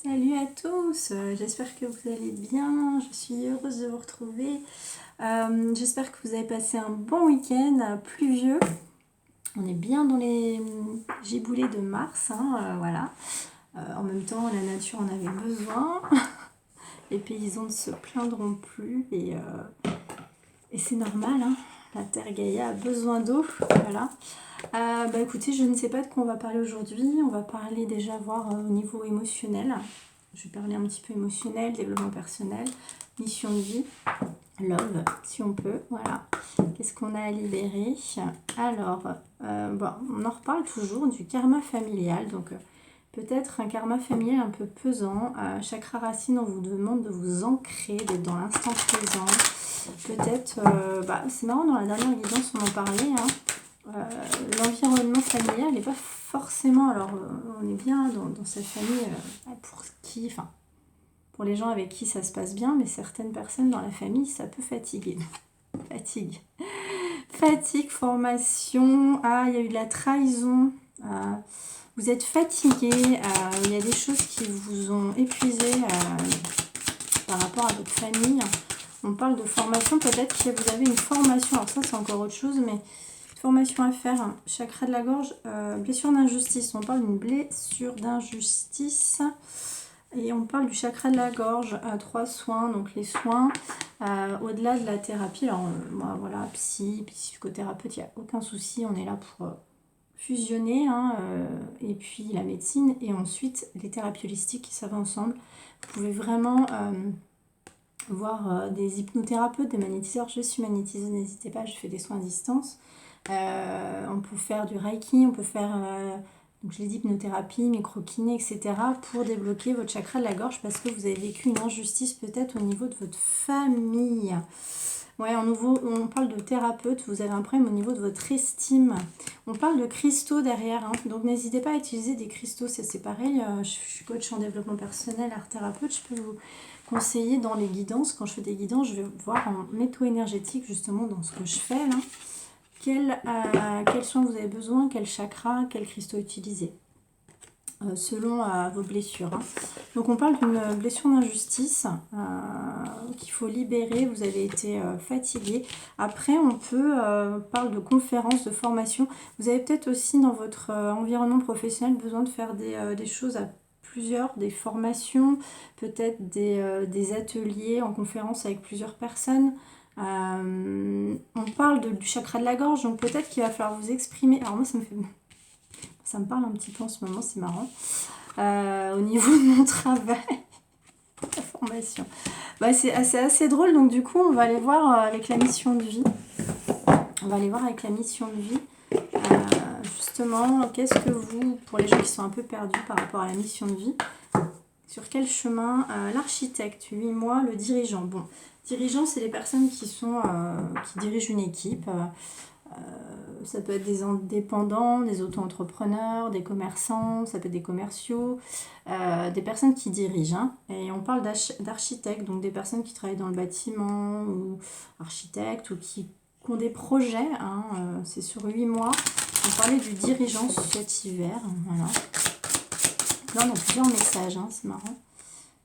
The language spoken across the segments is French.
Salut à tous, j'espère que vous allez bien, je suis heureuse de vous retrouver. J'espère que vous avez passé un bon week-end pluvieux. On est bien dans les giboulées de mars, voilà. En même temps, la nature en avait besoin. Les paysans ne se plaindront plus et c'est normal, hein. La terre Gaïa a besoin d'eau, voilà. Écoutez, je ne sais pas de quoi on va parler aujourd'hui. On va parler déjà voir au niveau émotionnel. Je vais parler un petit peu émotionnel, développement personnel, mission de vie, love, si on peut. Voilà. Qu'est-ce qu'on a à libérer? Alors, on en reparle toujours du karma familial. Donc, peut-être un karma familial un peu pesant. Chakra racine, on vous demande de vous ancrer, d'être dans l'instant présent. Peut-être, c'est marrant, dans la dernière guidance, on en parlait, hein. L'environnement familial n'est pas forcément, alors on est bien dans sa famille pour les gens avec qui ça se passe bien, mais certaines personnes dans la famille ça peut fatiguer. Fatigue, formation, il y a eu de la trahison, vous êtes fatigué, il y a des choses qui vous ont épuisé par rapport à votre famille. On parle de formation, peut-être que vous avez une formation, alors ça c'est encore autre chose, mais formation à faire, chakra de la gorge, blessure d'injustice. On parle d'une blessure d'injustice et on parle du chakra de la gorge, 3 soins, donc les soins au-delà de la thérapie. Alors voilà, psychothérapeute, il n'y a aucun souci, on est là pour fusionner, et puis la médecine et ensuite les thérapies holistiques, ça va ensemble. Vous pouvez vraiment voir des hypnothérapeutes, des magnétiseurs. Je suis magnétiseuse, n'hésitez pas, je fais des soins à distance. On peut faire du reiki, on peut faire donc je l'ai dit, hypnothérapie, micro-kiné, etc. pour débloquer votre chakra de la gorge parce que vous avez vécu une injustice peut-être au niveau de votre famille. Ouais, on parle de thérapeute, vous avez un problème au niveau de votre estime. On parle de cristaux derrière, hein. Donc n'hésitez pas à utiliser des cristaux, c'est pareil. Je suis coach en développement personnel, art thérapeute, je peux vous conseiller dans les guidances. Quand je fais des guidances, je vais voir en métaux-énergétique justement dans ce que je fais là. Quel soin vous avez besoin, quel chakra, quel cristaux utiliser selon vos blessures, hein. Donc on parle d'une blessure d'injustice qu'il faut libérer. Vous avez été fatigué. Après on parle de conférences, de formation. Vous avez peut-être aussi dans votre environnement professionnel besoin de faire des choses à plusieurs, des formations, peut-être des ateliers en conférence avec plusieurs personnes. On parle du chakra de la gorge, donc peut-être qu'il va falloir vous exprimer. Alors moi ça me parle un petit peu en ce moment, c'est marrant. Au niveau de mon travail, la formation. C'est assez drôle, donc du coup on va aller voir avec la mission de vie. Justement, qu'est-ce que pour les gens qui sont un peu perdus par rapport à la mission de vie, sur quel chemin l'architecte, 8 mois, le dirigeant. Bon, dirigeant, c'est les personnes qui dirigent une équipe. Ça peut être des indépendants, des auto-entrepreneurs, des commerçants, ça peut être des commerciaux, des personnes qui dirigent, hein. Et on parle d'architectes, donc des personnes qui travaillent dans le bâtiment, ou architectes, ou qui ont des projets, hein. C'est sur 8 mois. On parlait du dirigeant cet hiver, voilà. Là, on a plusieurs messages, hein, c'est marrant.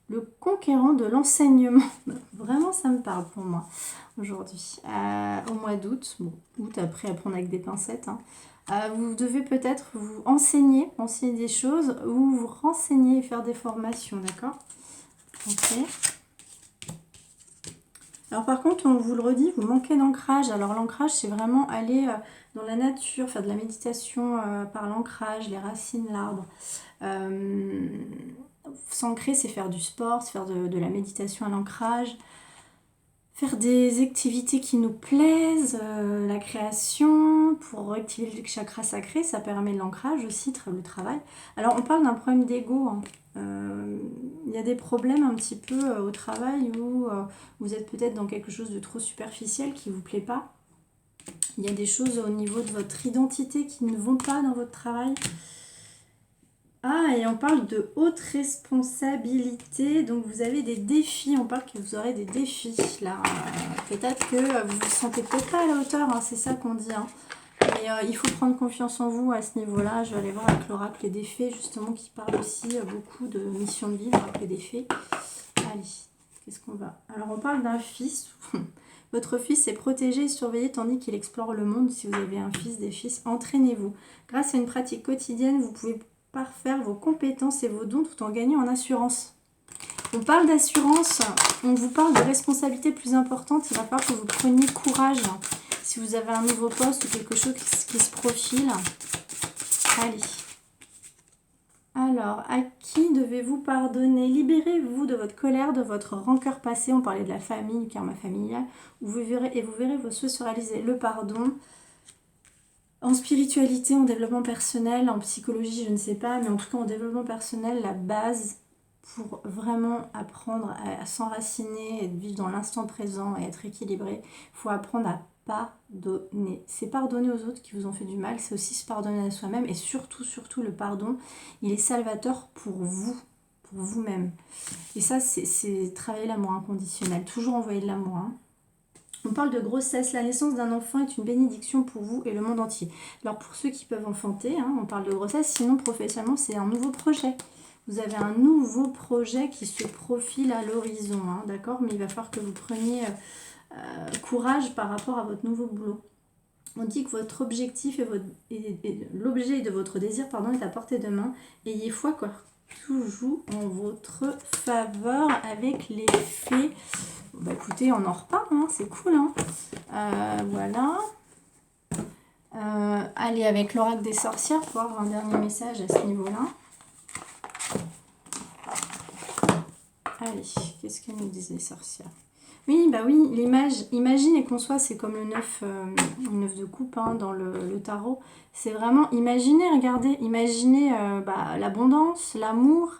Le conquérant de l'enseignement. Vraiment, ça me parle pour moi aujourd'hui. Au mois d'août. Bon, août, après, à prendre avec des pincettes, hein. Vous devez peut-être vous enseigner des choses ou vous renseigner et faire des formations, d'accord? Ok. Alors par contre, on vous le redit, vous manquez d'ancrage. Alors l'ancrage, c'est vraiment aller dans la nature, faire de la méditation par l'ancrage, les racines, l'arbre. S'ancrer, c'est faire du sport, c'est faire de la méditation à l'ancrage, faire des activités qui nous plaisent, la création, pour activer le chakra sacré, ça permet de l'ancrage aussi, le travail. Alors on parle d'un problème d'ego, hein. Il y a des problèmes un petit peu au travail où vous êtes peut-être dans quelque chose de trop superficiel qui ne vous plaît pas. Il y a des choses au niveau de votre identité qui ne vont pas dans votre travail. Et on parle de haute responsabilité, donc vous avez des défis, on parle que vous aurez des défis, là, peut-être que vous ne vous sentez peut-être pas à la hauteur, hein, c'est ça qu'on dit, hein. Mais il faut prendre confiance en vous à ce niveau-là. Je vais aller voir avec l'oracle des fées, justement, qui parle aussi beaucoup de mission de vie, l'oracle des fées. Allez, qu'est-ce qu'on va... Alors, on parle d'un fils. Votre fils est protégé et surveillé tandis qu'il explore le monde. Si vous avez un fils, des fils, entraînez-vous. Grâce à une pratique quotidienne, vous pouvez parfaire vos compétences et vos dons tout en gagnant en assurance. On parle d'assurance, on vous parle de responsabilités plus importantes. Il va falloir que vous preniez courage. Si vous avez un nouveau poste ou quelque chose qui se profile. Allez. Alors, à qui devez-vous pardonner? Libérez-vous de votre colère, de votre rancœur passée. On parlait de la famille, du karma familial. Vous verrez vos souhaits se réaliser. Le pardon. En spiritualité, en développement personnel, en psychologie, je ne sais pas. Mais en tout cas, en développement personnel, la base pour vraiment apprendre à s'enraciner, et vivre dans l'instant présent et être équilibré, il faut apprendre à pardonner. C'est pardonner aux autres qui vous ont fait du mal, c'est aussi se pardonner à soi-même et surtout le pardon, il est salvateur pour vous, pour vous-même. Et ça, c'est travailler l'amour inconditionnel, toujours envoyer de l'amour. On parle de grossesse, la naissance d'un enfant est une bénédiction pour vous et le monde entier. Alors pour ceux qui peuvent enfanter, on parle de grossesse, sinon professionnellement c'est un nouveau projet. Vous avez un nouveau projet qui se profile à l'horizon, d'accord? Mais il va falloir que vous preniez courage par rapport à votre nouveau boulot. On dit que votre objectif et l'objet de votre désir est à portée de main. Ayez foi, quoi. Tout joue en votre faveur avec les fées. Bah écoutez, on en reparle, c'est cool. Voilà. Allez, avec l'oracle des sorcières pour avoir un dernier message à ce niveau-là. Allez, qu'est-ce qu'elles nous disent les sorcières? Oui, bah oui, l'image, imagine et conçoit, c'est comme le 9 de coupe dans le tarot. C'est vraiment imaginer, regardez, imaginez l'abondance, l'amour,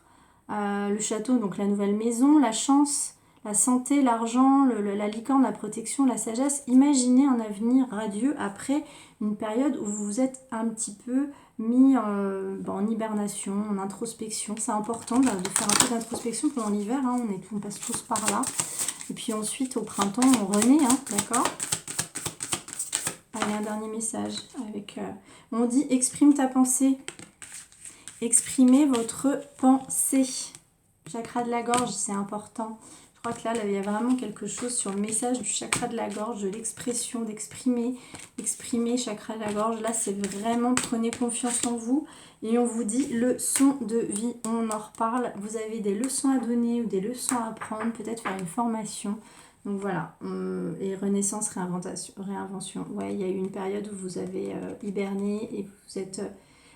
le château, donc la nouvelle maison, la chance, la santé, l'argent, la licorne, la protection, la sagesse. Imaginez un avenir radieux après une période où vous vous êtes un petit peu mis en hibernation, en introspection. C'est important de faire un peu d'introspection pendant l'hiver, on passe tous par là. Et puis ensuite, au printemps, on renaît, d'accord? Allez, un dernier message. On dit, exprime ta pensée. Exprimez votre pensée. Chakra de la gorge, c'est important. Je crois que là, il y a vraiment quelque chose sur le message du chakra de la gorge, de l'expression, d'exprimer. Exprimer, chakra de la gorge. Là, c'est vraiment, prenez confiance en vous. Et on vous dit, leçon de vie, on en reparle. Vous avez des leçons à donner ou des leçons à apprendre, peut-être faire une formation. Donc voilà, et renaissance, réinvention. Ouais, il y a eu une période où vous avez hiberné et vous êtes...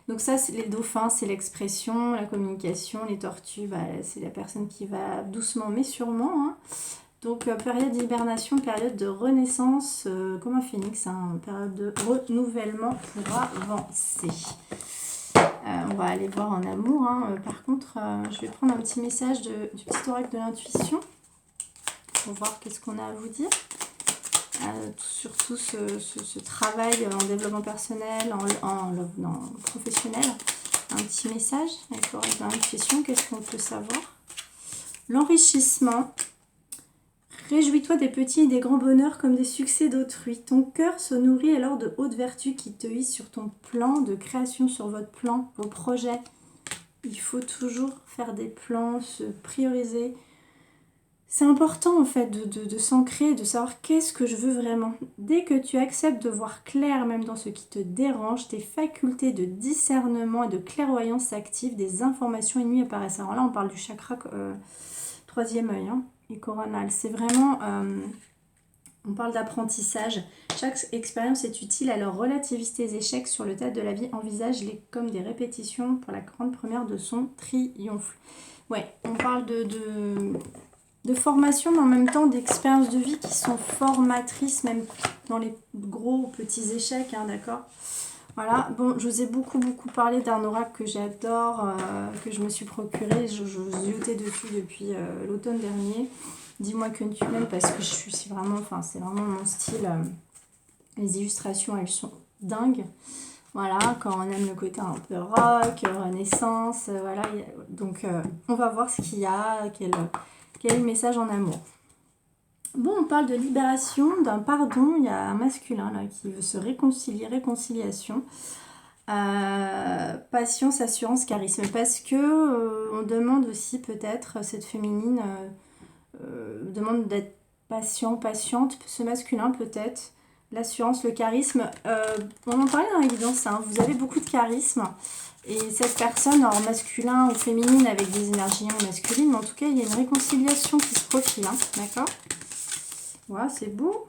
Donc ça, c'est les dauphins, c'est l'expression, la communication, les tortues, c'est la personne qui va doucement mais sûrement. Donc période d'hibernation, période de renaissance, comme un phénix, période de renouvellement pour avancer. On va aller voir en amour. Par contre, je vais prendre un petit message du petit oracle de l'intuition pour voir qu'est-ce qu'on a à vous dire. Surtout ce travail en développement personnel, en professionnel. Un petit message avec l'oracle de l'intuition, qu'est-ce qu'on peut savoir? L'enrichissement. Réjouis-toi des petits et des grands bonheurs comme des succès d'autrui. Ton cœur se nourrit alors de hautes vertus qui te hissent sur ton plan de création, sur votre plan, vos projets. Il faut toujours faire des plans, se prioriser. C'est important en fait de s'ancrer, de savoir qu'est-ce que je veux vraiment. Dès que tu acceptes de voir clair même dans ce qui te dérange, tes facultés de discernement et de clairvoyance s'activent, des informations inouïes apparaissent. Alors là on parle du chakra troisième œil et coronal. C'est vraiment, on parle d'apprentissage. Chaque expérience est utile, alors relativise tes échecs sur le tas de la vie, envisage-les comme des répétitions pour la grande première de son triomphe. Ouais, on parle de formation, mais en même temps d'expériences de vie qui sont formatrices, même dans les gros petits échecs, d'accord? Voilà, bon, je vous ai beaucoup parlé d'un oracle que j'adore, que je me suis procuré, je vous ziotais dessus depuis l'automne dernier. Dis-moi que tu m'aimes parce que c'est vraiment mon style. Les illustrations, elles sont dingues. Voilà, quand on aime le côté un peu rock, renaissance, voilà. Donc, on va voir ce qu'il y a, quel est le message en amour. Bon, on parle de libération, d'un pardon. Il y a un masculin là qui veut se réconcilier, réconciliation. Patience, assurance, charisme. Parce que on demande aussi peut-être, cette féminine demande d'être patient, patiente. Ce masculin peut-être. L'assurance, le charisme. On en parlait dans la guidance, hein. Vous avez beaucoup de charisme. Et cette personne, en masculin ou féminine, avec des énergies masculines, mais en tout cas, il y a une réconciliation qui se profile, hein, d'accord? Voilà, c'est beau.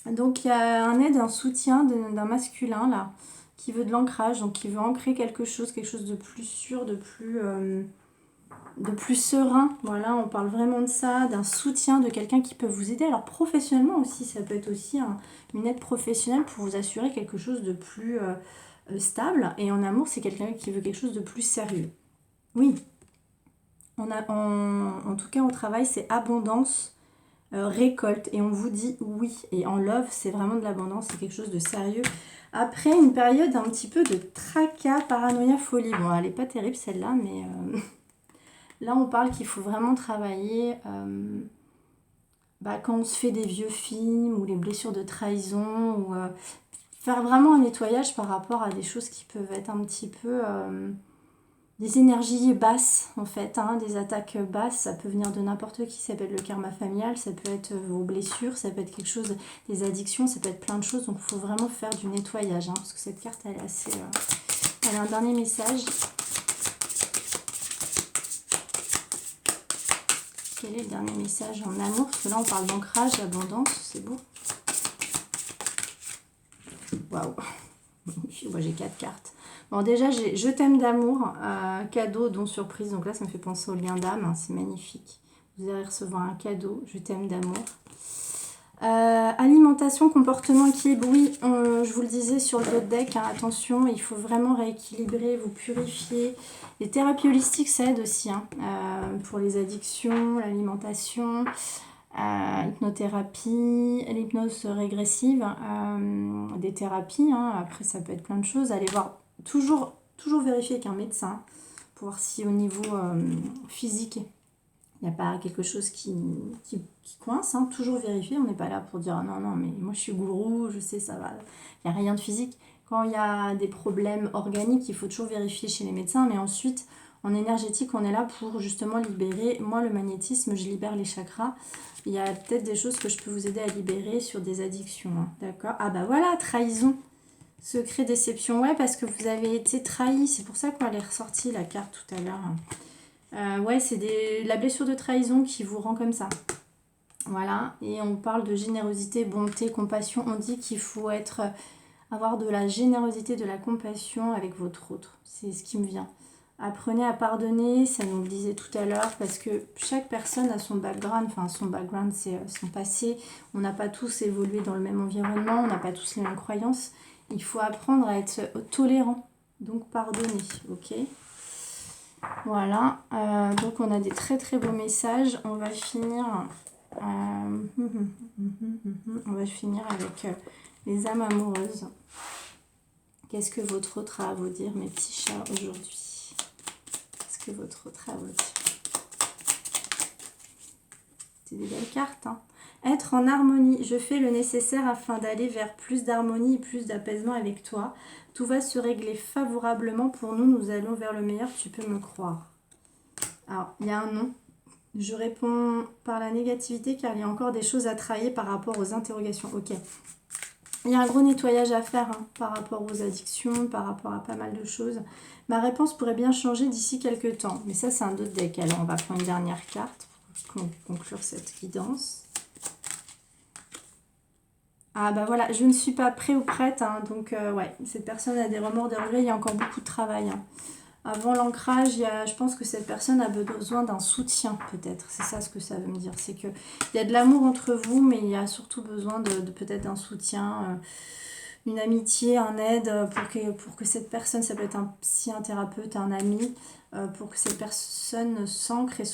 Donc, il y a un aide, un soutien d'un masculin, là, qui veut de l'ancrage, donc qui veut ancrer quelque chose de plus sûr, de plus serein. Voilà, on parle vraiment de ça, d'un soutien, de quelqu'un qui peut vous aider. Alors, professionnellement aussi, ça peut être aussi une aide professionnelle pour vous assurer quelque chose de plus stable. Et en amour, c'est quelqu'un qui veut quelque chose de plus sérieux. Oui, en tout cas, au travail, c'est abondance, récolte, et on vous dit oui. Et en love, c'est vraiment de l'abondance, c'est quelque chose de sérieux. Après une période un petit peu de tracas, paranoïa, folie. Bon, elle n'est pas terrible celle-là, mais là, on parle qu'il faut vraiment travailler quand on se fait des vieux films ou les blessures de trahison, ou faire vraiment un nettoyage par rapport à des choses qui peuvent être un petit peu des énergies basses en fait, hein, des attaques basses. Ça peut venir de n'importe qui, ça peut être le karma familial, ça peut être vos blessures, ça peut être quelque chose, des addictions, ça peut être plein de choses. Donc il faut vraiment faire du nettoyage, hein, parce que cette carte elle est assez... Elle a un dernier message. Quel est le dernier message en amour? Parce que là on parle d'ancrage, d'abondance, c'est beau. Waouh. Moi j'ai 4 cartes. Bon, déjà j'ai je t'aime d'amour, cadeau, don, surprise. Donc là ça me fait penser au lien d'âme, hein, c'est magnifique. Vous allez recevoir un cadeau, je t'aime d'amour. Alimentation, comportement, équilibre. Oui, je vous le disais sur le dos de deck, hein, attention, il faut vraiment rééquilibrer, vous purifier. Les thérapies holistiques, ça aide aussi, hein, pour les addictions, l'alimentation, hypnothérapie, l'hypnose régressive, des thérapies, hein. Après ça peut être plein de choses. Allez voir, toujours vérifier avec un médecin pour voir si au niveau physique il n'y a pas quelque chose qui coince, hein. Toujours vérifier. On n'est pas là pour dire non, non, mais moi je suis gourou, je sais, ça va. Il n'y a rien de physique. Quand il y a des problèmes organiques, il faut toujours vérifier chez les médecins. Mais ensuite, en énergétique, on est là pour justement libérer. Moi, le magnétisme, je libère les chakras. Il y a peut-être des choses que je peux vous aider à libérer sur des addictions, hein. D'accord? Ah bah voilà, trahison. Secret, déception. Ouais, parce que vous avez été trahi. C'est pour ça qu'elle est ressortie la carte tout à l'heure. Ouais, c'est la blessure de trahison qui vous rend comme ça. Voilà, et on parle de générosité, bonté, compassion. On dit qu'il faut avoir de la générosité, de la compassion avec votre autre. C'est ce qui me vient. Apprenez à pardonner, ça nous le disait tout à l'heure, parce que chaque personne a son background. Enfin, son background, c'est son passé. On n'a pas tous évolué dans le même environnement, on n'a pas tous les mêmes croyances. Il faut apprendre à être tolérant, donc pardonner, ok? Voilà, donc on a des très très beaux messages. On va finir, avec les âmes amoureuses. Qu'est-ce que votre autre a à vous dire, mes petits chats, aujourd'hui? Qu'est-ce que votre autre a à vous dire? C'est des belles cartes, hein. Être en harmonie. Je fais le nécessaire afin d'aller vers plus d'harmonie et plus d'apaisement avec toi. Tout va se régler favorablement pour nous. Nous allons vers le meilleur, tu peux me croire. Alors, il y a un non. Je réponds par la négativité car il y a encore des choses à travailler par rapport aux interrogations. Ok. Il y a un gros nettoyage à faire, hein, par rapport aux addictions, par rapport à pas mal de choses. Ma réponse pourrait bien changer d'ici quelques temps. Mais ça, c'est un autre deck. Alors, on va prendre une dernière carte pour conclure cette guidance. Ah bah voilà, je ne suis pas prêt ou prête, hein, donc ouais, cette personne a des remords, des regrets, il y a encore beaucoup de travail, hein. Avant l'ancrage, je pense que cette personne a besoin d'un soutien, peut-être. C'est ça ce que ça veut me dire. C'est qu'il y a de l'amour entre vous, mais il y a surtout besoin de peut-être d'un soutien, une amitié, un aide, pour que cette personne, ça peut être un psy, un thérapeute, un ami, pour que cette personne s'ancre et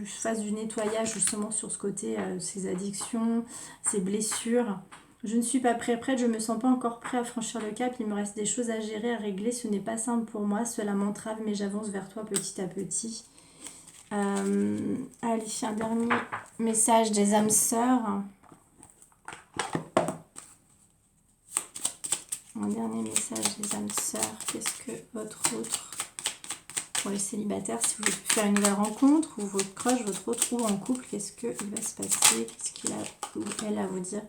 fasse du nettoyage justement sur ce côté, ses addictions, ses blessures. Je ne suis pas prête, je ne me sens pas encore prêt à franchir le cap, il me reste des choses à gérer, à régler, ce n'est pas simple pour moi, cela m'entrave, mais j'avance vers toi petit à petit. Allez, un dernier message des âmes sœurs. Un dernier message des âmes sœurs. Qu'est-ce que votre autre, pour les célibataires, si vous voulez faire une nouvelle rencontre, ou votre crush, votre autre, ou en couple, qu'est-ce qu'il va se passer? Qu'est-ce qu'il a ou elle à vous dire?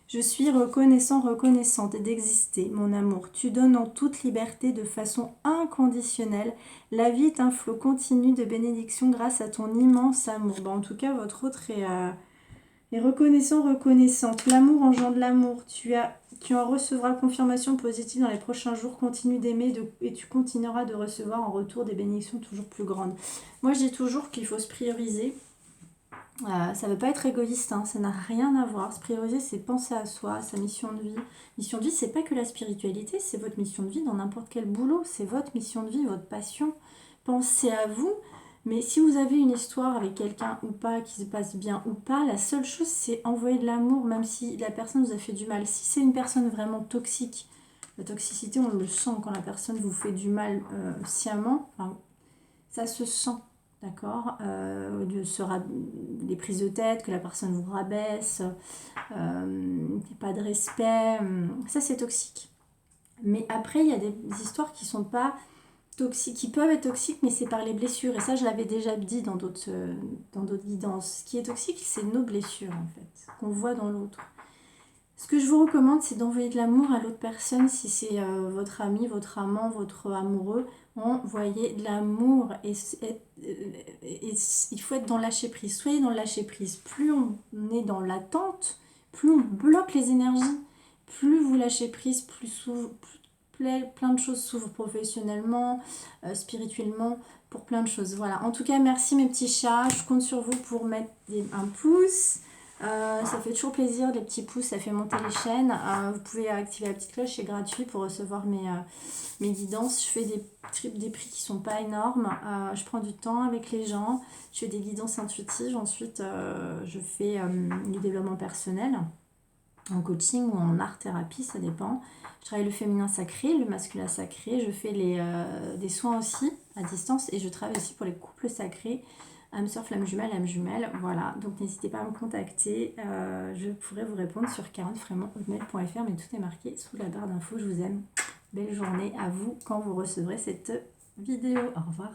Je suis reconnaissant, reconnaissante d'exister, mon amour. Tu donnes en toute liberté de façon inconditionnelle. La vie est un flot continu de bénédictions grâce à ton immense amour. En tout cas, votre autre est reconnaissant, reconnaissante. L'amour engendre l'amour. Tu en recevras confirmation positive dans les prochains jours. Continue d'aimer et tu continueras de recevoir en retour des bénédictions toujours plus grandes. Moi, je dis toujours qu'il faut se prioriser. Ça ne veut pas être égoïste, hein, ça n'a rien à voir. Se prioriser, c'est penser à soi, à sa mission de vie. Mission de vie, c'est pas que la spiritualité, c'est votre mission de vie dans n'importe quel boulot. C'est votre mission de vie, votre passion. Pensez à vous. Mais si vous avez une histoire avec quelqu'un ou pas, qui se passe bien ou pas, la seule chose, c'est envoyer de l'amour, même si la personne vous a fait du mal. Si c'est une personne vraiment toxique, la toxicité, on le sent quand la personne vous fait du mal sciemment. Enfin, ça se sent. D'accord, les prises de tête, que la personne vous rabaisse, pas de respect, ça c'est toxique. Mais après, il y a des histoires qui sont pas toxiques, qui peuvent être toxiques, mais c'est par les blessures. Et ça, je l'avais déjà dit dans d'autres guidances. Ce qui est toxique, c'est nos blessures, en fait, qu'on voit dans l'autre. Ce que je vous recommande, c'est d'envoyer de l'amour à l'autre personne. Si c'est votre ami, votre amant, votre amoureux, envoyez de l'amour. Et il faut être dans le lâcher prise. Soyez dans le lâcher prise. Plus on est dans l'attente, plus on bloque les énergies. Plus vous lâchez prise, plein de choses s'ouvrent professionnellement, spirituellement, pour plein de choses. Voilà. En tout cas, merci mes petits chats. Je compte sur vous pour mettre un pouce. Ça fait toujours plaisir, les petits pouces, ça fait monter les chaînes. Vous pouvez activer la petite cloche, c'est gratuit pour recevoir mes guidances. Je fais des prix qui sont pas énormes. Je prends du temps avec les gens. Je fais des guidances intuitives. Ensuite, je fais du développement personnel en coaching ou en art-thérapie, ça dépend. Je travaille le féminin sacré, le masculin sacré. Je fais des soins aussi à distance et je travaille aussi pour les couples sacrés. Âme sœur, flamme jumelle, voilà. Donc n'hésitez pas à me contacter. Je pourrais vous répondre sur karenfremont.hotmail.fr, mais tout est marqué sous la barre d'infos. Je vous aime. Belle journée à vous quand vous recevrez cette vidéo. Au revoir.